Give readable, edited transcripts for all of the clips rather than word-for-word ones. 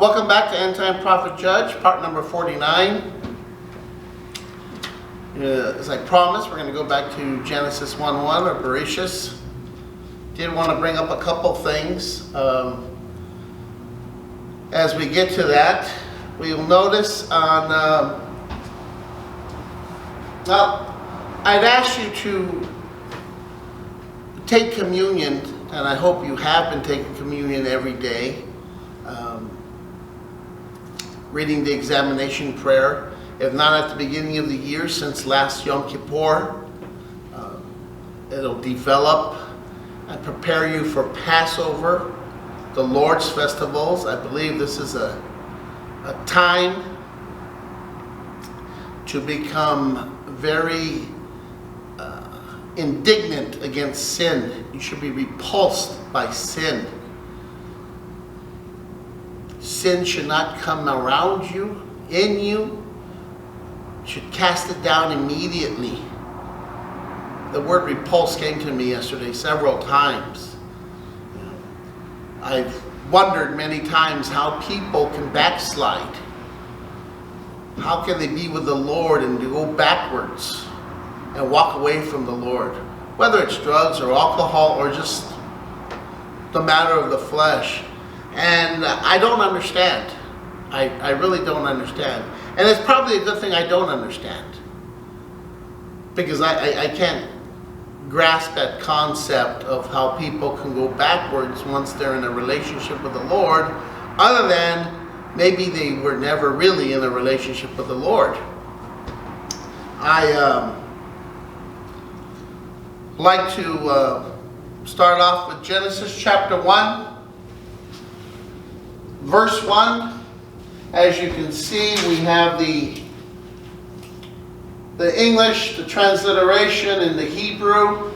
Welcome back to End Time Prophet Judge, part number 49. As I promised, we're going to go back to Genesis 1:1 or Bereshit. Did want to bring up a couple things. As we get to that, we will notice on... Well, I'd ask you to take communion, and I hope you have been taking communion every day. Reading the examination prayer, if not at the beginning of the year, since last Yom Kippur. It'll develop and prepare you for Passover, the Lord's festivals. I believe this is a time to become very indignant against sin. You should be repulsed by sin. Sin should not come around you, in you. You should cast it down immediately. The word repulse came to me yesterday several times. I've wondered many times how people can backslide. How can they be with the Lord and go backwards and walk away from the Lord? Whether it's drugs or alcohol or just the matter of the flesh. And I don't understand. I really don't understand. And it's probably a good thing I don't understand. Because I can't grasp that concept of how people can go backwards once they're in a relationship with the Lord, other than maybe they were never really in a relationship with the Lord. I like to start off with Genesis chapter 1. Verse 1, as you can see, we have the English, the transliteration in the Hebrew.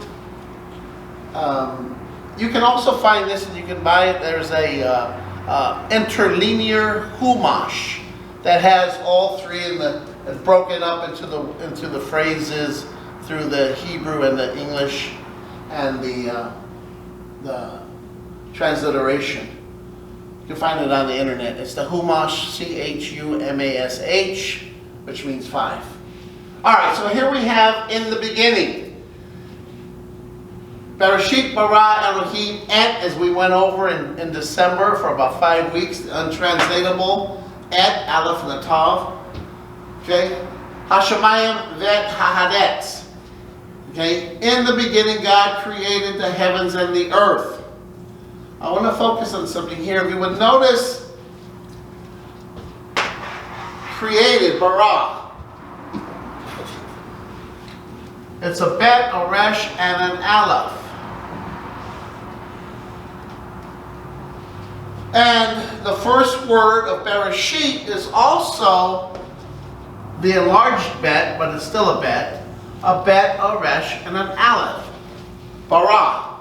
You can also find this, and you can buy it. There's a interlinear Chumash that has all three and broken up into the phrases through the Hebrew and the English and the transliteration. You can find it on the internet. It's the Chumash, C-H-U-M-A-S-H, which means 5. All right, so here we have in the beginning. Bereshit bara Elohim et, as we went over in December for about 5 weeks, the untranslatable, et, Aleph Natav. Okay? Hashemayim vet hahadetz. Okay? In the beginning, God created the heavens and the earth. I want to focus on something here. If you would notice, created, bara. It's a bet, a resh, and an aleph. And the first word of Bereshit is also the enlarged bet, but it's still a bet, a resh, and an aleph. Bara.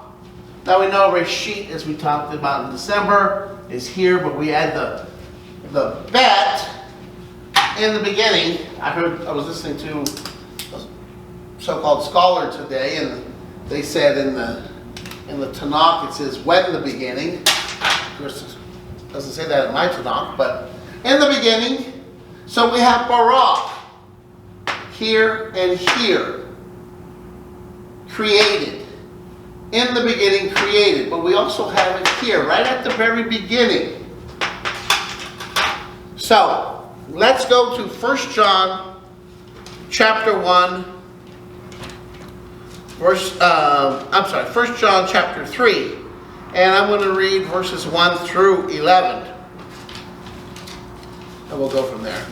Now we know Reshit, as we talked about in December, is here, but we add the bet in the beginning. I was listening to a so-called scholar today, and they said in the Tanakh it says when the beginning. Of course, it doesn't say that in my Tanakh, but in the beginning. So we have bara here and here, created. In the beginning created, but we also have it here, right at the very beginning. So, let's go to 1 John chapter 1, 1 John chapter 3, and I'm going to read verses 1 through 11. And we'll go from there.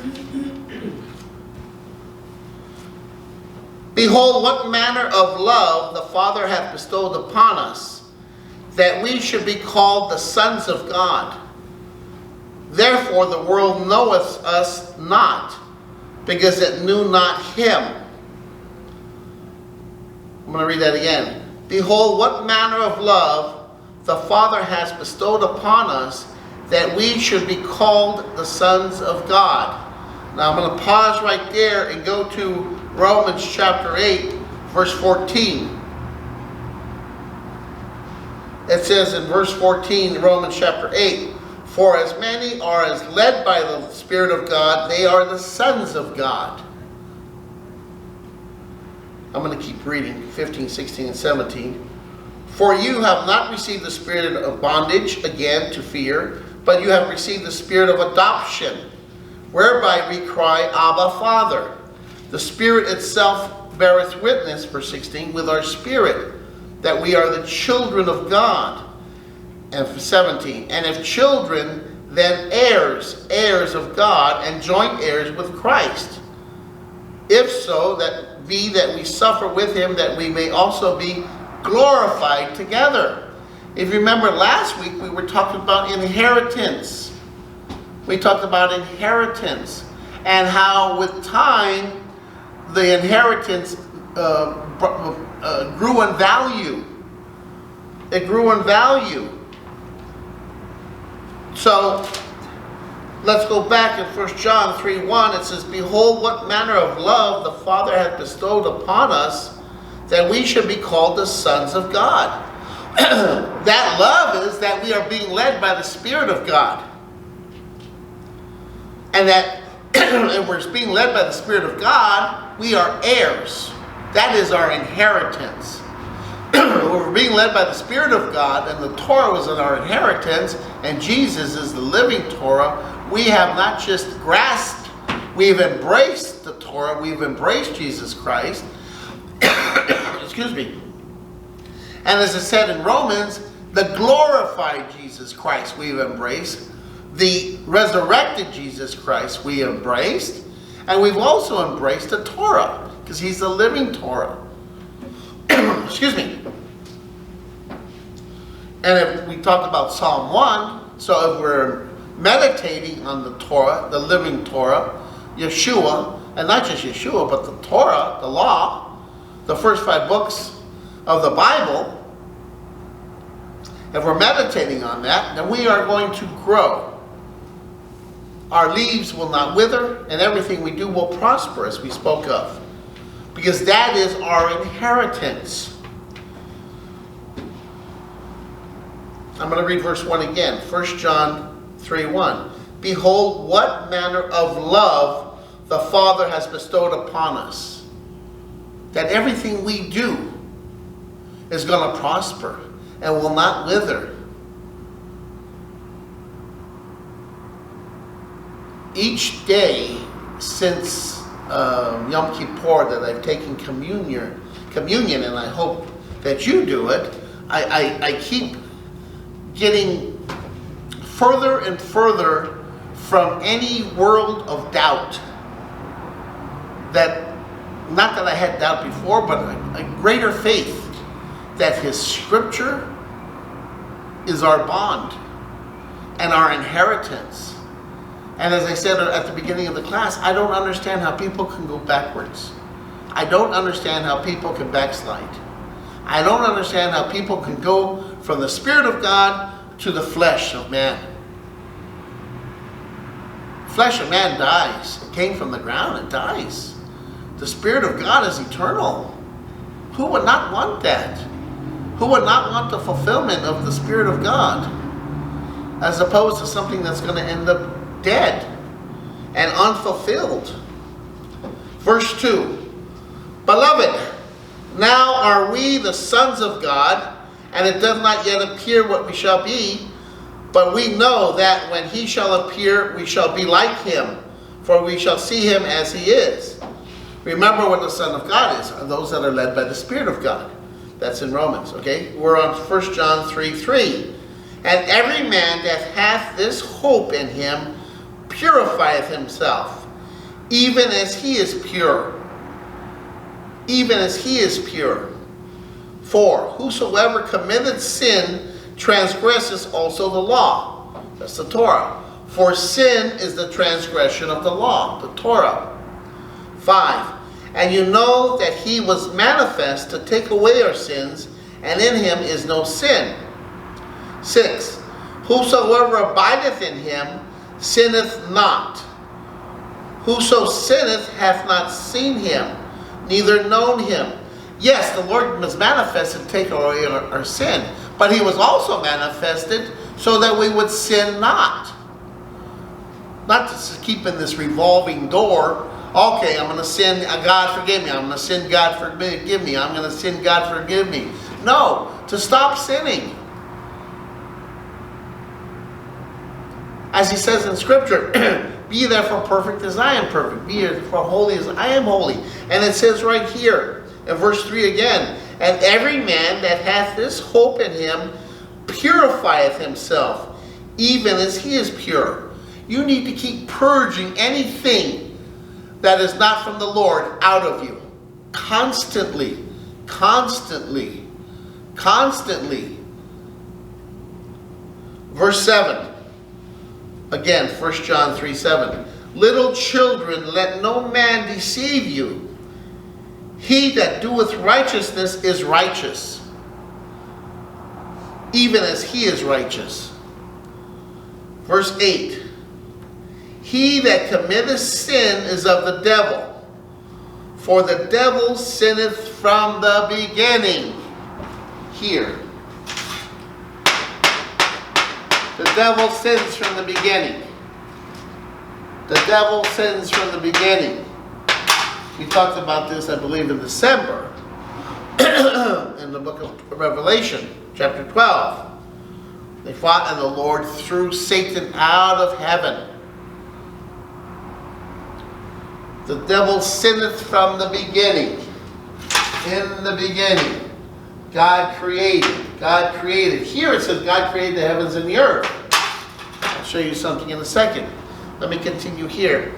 Behold, what manner of love the Father hath bestowed upon us, that we should be called the sons of God. Therefore the world knoweth us not, because it knew not him. I'm going to read that again. Behold, what manner of love the Father has bestowed upon us, that we should be called the sons of God. Now I'm going to pause right there and go to Romans chapter 8, verse 14. It says in verse 14, Romans chapter 8, For as many are as led by the Spirit of God, they are the sons of God. I'm going to keep reading 15, 16, and 17. For you have not received the spirit of bondage again to fear, but you have received the spirit of adoption, whereby we cry, Abba, Father. The Spirit itself beareth witness, verse 16, with our spirit, that we are the children of God. And 17, and if children, then heirs, heirs of God, and joint heirs with Christ. If so, that be that we suffer with him, that we may also be glorified together. If you remember last week, we were talking about inheritance. We talked about inheritance and how with time the inheritance grew in value. It grew in value. So let's go back in 1 John 3:1. It says, Behold, what manner of love the Father hath bestowed upon us, that we should be called the sons of God. That love is that we are being led by the Spirit of God. And that if we're being led by the Spirit of God, we are heirs. That is our inheritance. We're being led by the Spirit of God, and the Torah was in our inheritance, and Jesus is the living Torah. We have not just grasped, we've embraced the Torah, we've embraced Jesus Christ. Excuse me. And as it said in Romans, the glorified Jesus Christ we've embraced, the resurrected Jesus Christ we embraced, and we've also embraced the Torah, because he's the living Torah. Excuse me. And if we talked about Psalm 1, so if we're meditating on the Torah, the living Torah, Yeshua, and not just Yeshua, but the Torah, the law, the first 5 books of the Bible, if we're meditating on that, then we are going to grow. Our leaves will not wither, and everything we do will prosper, as we spoke of. Because that is our inheritance. I'm going to read verse 1 again. 1 John 3:1. Behold, what manner of love the Father has bestowed upon us, that everything we do is going to prosper and will not wither. Each day since Yom Kippur that I've taken communion, and I hope that you do it, I keep getting further and further from any world of doubt. That, not that I had doubt before, but a greater faith that his scripture is our bond and our inheritance. And as I said at the beginning of the class, I don't understand how people can go backwards. I don't understand how people can backslide. I don't understand how people can go from the Spirit of God to the flesh of man. Flesh of man dies. It came from the ground, it dies. The Spirit of God is eternal. Who would not want that? Who would not want the fulfillment of the Spirit of God, as opposed to something that's going to end up dead and unfulfilled? Verse 2. Beloved, now are we the sons of God, and it does not yet appear what we shall be, but we know that when he shall appear, we shall be like him, for we shall see him as he is. Remember what the Son of God is, are those that are led by the Spirit of God. That's in Romans, okay? We're on 1 John 3:3. And every man that hath this hope in him purifieth himself, even as he is pure. Even as he is pure. For whosoever committeth sin transgresses also the law. That's the Torah. For sin is the transgression of the law, the Torah. 5. And you know that he was manifest to take away our sins, and in him is no sin. 6. Whosoever abideth in him sinneth not. Whoso sinneth hath not seen him, neither known him. Yes, the Lord was manifested to take away our sin, but he was also manifested so that we would sin not. Not to keep in this revolving door. Okay, I'm going to sin, God forgive me. I'm going to sin, God forgive me. I'm going to sin, God forgive me. No, to stop sinning. As he says in Scripture, be therefore perfect as I am perfect. Be therefore holy as I am holy. And it says right here, in verse 3 again, and every man that hath this hope in him purifieth himself, even as he is pure. You need to keep purging anything that is not from the Lord out of you. Constantly, constantly, constantly. Verse 7. Again, 1 John 3:7. Little children, let no man deceive you. He that doeth righteousness is righteous, even as he is righteous. Verse 8. He that committeth sin is of the devil, for the devil sinneth from the beginning. Here. The devil sins from the beginning. The devil sins from the beginning. We talked about this, I believe, in December, in the book of Revelation, chapter 12. They fought, and the Lord threw Satan out of heaven. The devil sinneth from the beginning. In the beginning, God created. God created. Here it says God created the heavens and the earth. I'll show you something in a second. Let me continue here.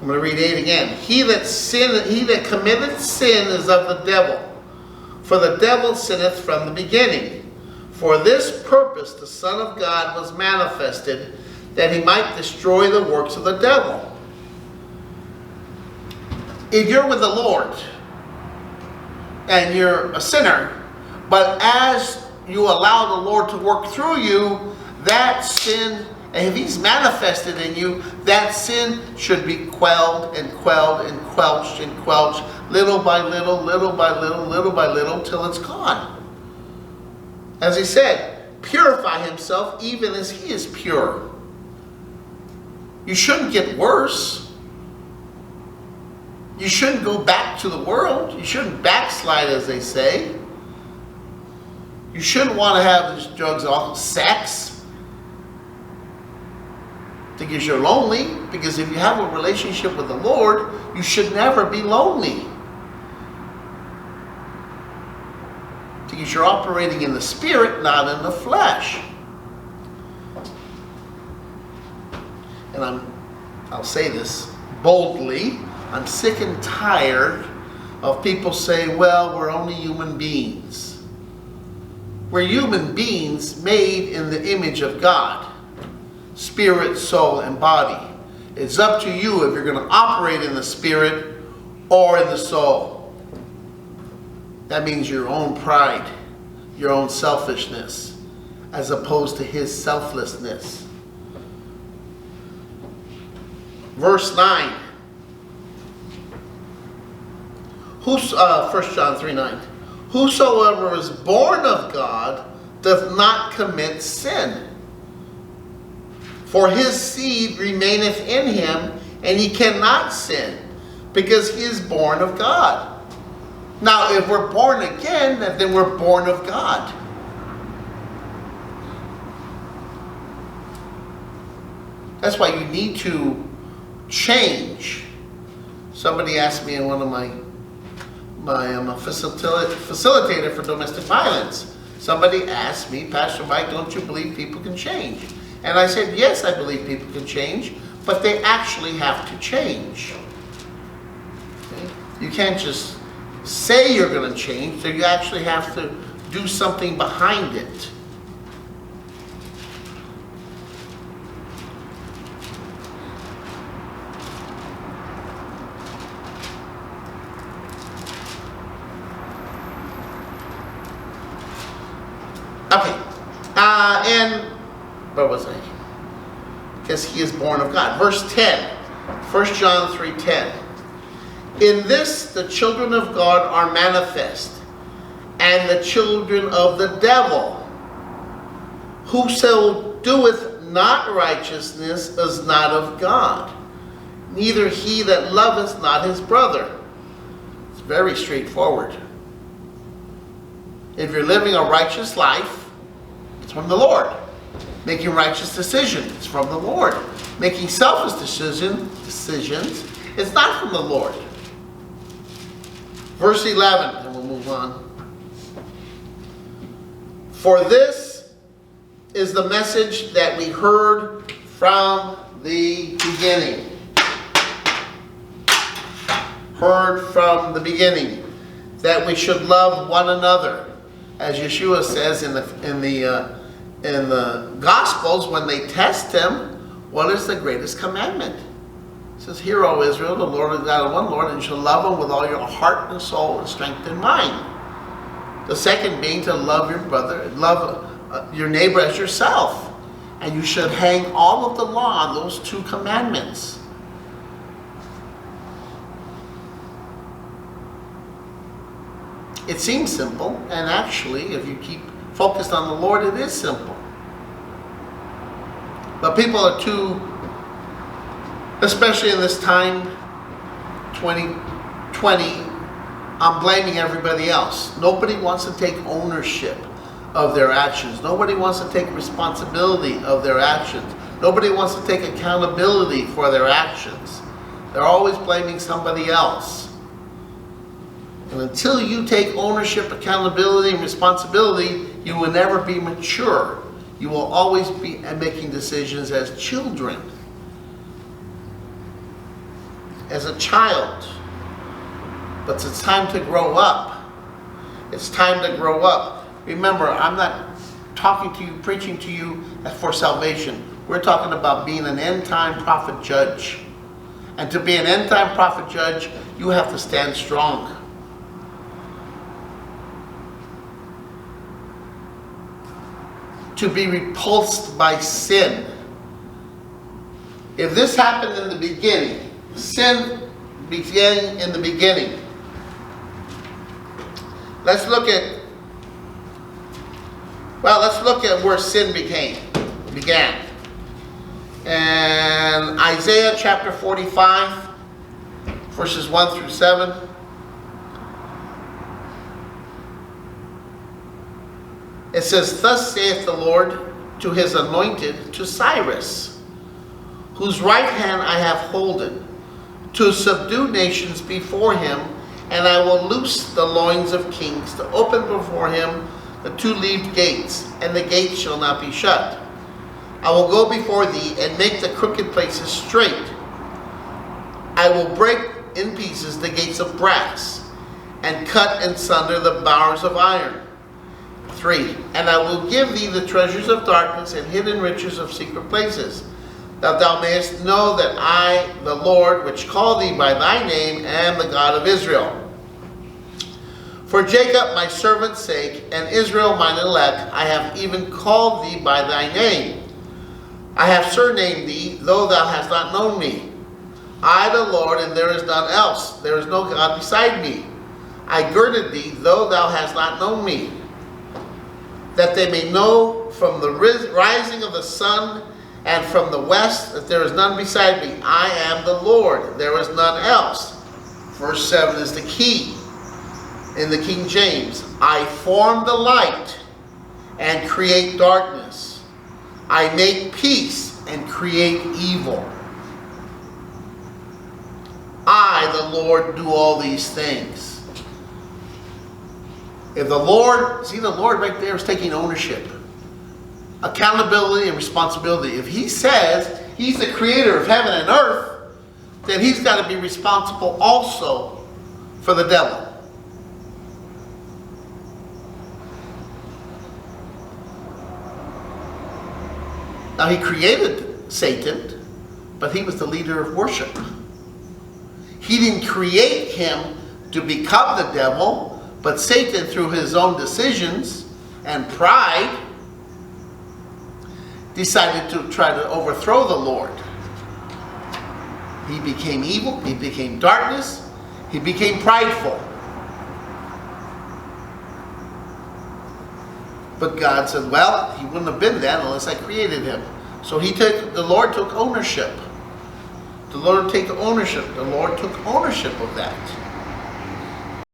I'm going to read 8 again. He that committeth sin is of the devil, for the devil sinneth from the beginning. For this purpose the Son of God was manifested, that he might destroy the works of the devil. If you're with the Lord, and you're a sinner, but as you allow the Lord to work through you, that sin, and if he's manifested in you, that sin should be quelled and quelled and quelched and quelched, little by little, little by little, little by little, till it's gone. As he said, purify himself even as he is pure. You shouldn't get worse. You shouldn't go back to the world. You shouldn't backslide, as they say. You shouldn't want to have these drugs, all sex, because you're lonely. Because if you have a relationship with the Lord, you should never be lonely. Because you're operating in the Spirit, not in the flesh. And I'll say this boldly. I'm sick and tired of people saying, well, we're only human beings. We're human beings made in the image of God. Spirit, soul, and body. It's up to you if you're going to operate in the spirit or in the soul. That means your own pride, your own selfishness, as opposed to his selflessness. Verse 9. 1 John 3:9. Whosoever is born of God doth not commit sin. For his seed remaineth in him, and he cannot sin, because he is born of God. Now, if we're born again, then we're born of God. That's why you need to change. Somebody asked me in one of I'm a facilitator for domestic violence. Somebody asked me, Pastor Mike, don't you believe people can change? And I said, yes, I believe people can change, but they actually have to change. Okay? You can't just say you're going to change, so you actually have to do something behind it. Okay, and where was I? Because he is born of God. Verse 10, 1 John 3:10. In this the children of God are manifest, and the children of the devil. Whoso doeth not righteousness is not of God, neither he that loveth not his brother. It's very straightforward. If you're living a righteous life, it's from the Lord. Making righteous decisions, it's from the Lord. Making selfish decisions, it's not from the Lord. Verse 11, and we'll move on. For this is the message that we heard from the beginning. Heard from the beginning. That we should love one another. As Yeshua says in the Gospels, when they test him, what is the greatest commandment? It says, Hear, O Israel, the Lord is God, one Lord, and you shall love him with all your heart and soul and strength and mind. The second being to love your brother, love your neighbor as yourself. And you should hang all of the law on those two commandments. It seems simple, and actually, if you keep focused on the Lord, it is simple. But people are too, especially in this time, 2020, I'm blaming everybody else. Nobody wants to take ownership of their actions. Nobody wants to take responsibility of their actions. Nobody wants to take accountability for their actions. They're always blaming somebody else. And until you take ownership, accountability, and responsibility, you will never be mature. You will always be making decisions as children. As a child. But it's time to grow up. It's time to grow up. Remember, I'm not talking to you, preaching to you for salvation. We're talking about being an end-time prophet judge. And to be an end-time prophet judge, you have to stand strong. To be repulsed by sin. If this happened in the beginning, sin began in the beginning. Let's look at where sin began. And Isaiah chapter 45, verses 1 through 7. It says, Thus saith the Lord to his anointed, to Cyrus, whose right hand I have holden, to subdue nations before him, and I will loose the loins of kings, to open before him the two-leaved gates, and the gates shall not be shut. I will go before thee, and make the crooked places straight. I will break in pieces the gates of brass, and cut and sunder the bars of iron. 3. And I will give thee the treasures of darkness, and hidden riches of secret places, that thou mayest know that I, the Lord, which call thee by thy name, am the God of Israel. For Jacob my servant's sake, and Israel mine elect, I have even called thee by thy name. I have surnamed thee, though thou hast not known me. I, the Lord, and there is none else. There is no God beside me. I girded thee, though thou hast not known me, that they may know from the rising of the sun and from the west that there is none beside me. I am the Lord, there is none else. Verse 7 is the key in the King James. I form the light and create darkness. I make peace and create evil. I, the Lord, do all these things. If the Lord, see the Lord right there is taking ownership. Accountability and responsibility. If he says he's the creator of heaven and earth, then he's got to be responsible also for the devil. Now he created Satan, but he was the leader of worship. He didn't create him to become the devil, but Satan, through his own decisions and pride, decided to try to overthrow the Lord. He became evil, he became darkness, he became prideful. But God said, well, he wouldn't have been that unless I created him. So the Lord took ownership. The Lord took ownership of that.